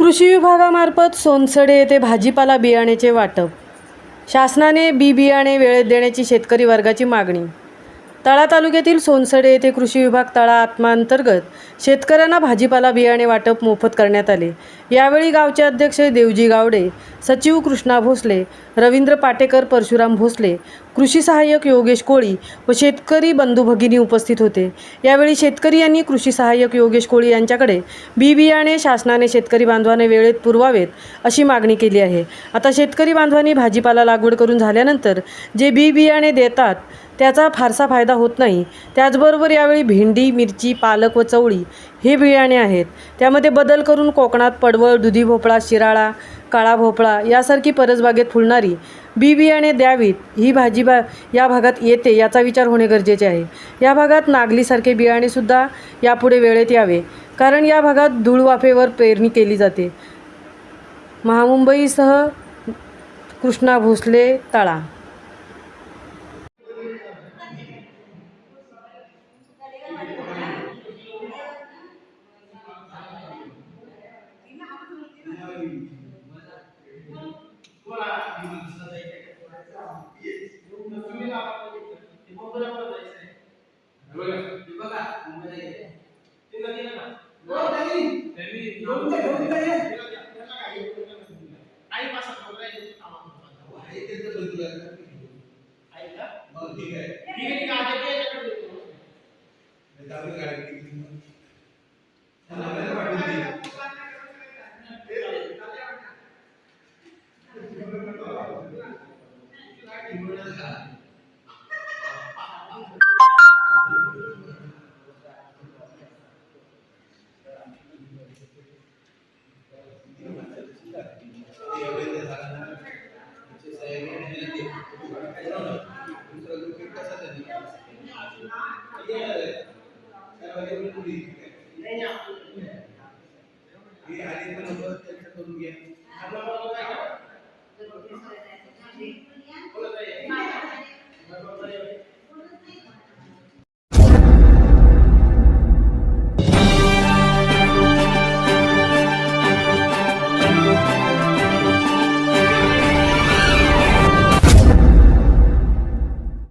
कृषी विभागामार्फत सोनसडे येथे भाजीपाला बियाण्याचे वाटप. शासनाने बी बियाणे वेळेत देण्याची शेतकरी वर्गाची मागणी. तळा तालुक्यातील सोनसडे येथे कृषी विभाग तळा आत्मांतर्गत शेतकऱ्यांना भाजीपाला बियाणे वाटप मोफत करण्यात आले. यावेळी गावचे अध्यक्ष देवजी गावडे, सचिव कृष्णा भोसले, रवींद्र पाटेकर, परशुराम भोसले, कृषी सहाय्यक योगेश कोळी व शेतकरी बंधू भगिनी उपस्थित होते. यावेळी शेतकरी यांनी कृषी सहाय्यक योगेश कोळी यांच्याकडे बी बियाणे शासनाने शेतकरी बांधवांना वेळेत पुरवावेत अशी मागणी केली आहे. आता शेतकरी बांधवांनी भाजीपाला लागवड करून झाल्यानंतर जे बी बियाणे देतात त्याचा फारसा फायदा होत नाही. त्याचबरोबर यावेळी भेंडी, मिरची, पालक व चवळी हे बियाणे आहेत. त्यामध्ये बदल करून कोकणात पडवळ, दुधी भोपळा, शिराळा, काळा भोपळा यासारखी परसबागेत फुलणारी बी बियाणे द्यावीत. ही भाजी या भागात येते याचा विचार होणे गरजेचे आहे. या भागात नागलीसारखे बियाणेसुद्धा यापुढे वेळेत यावे, कारण या भागात धूळवाफेवर पेरणी केली जाते. महामुंबईसह कृष्णा भोसले, तळा. हे आले पण त्यांचं करून घ्या.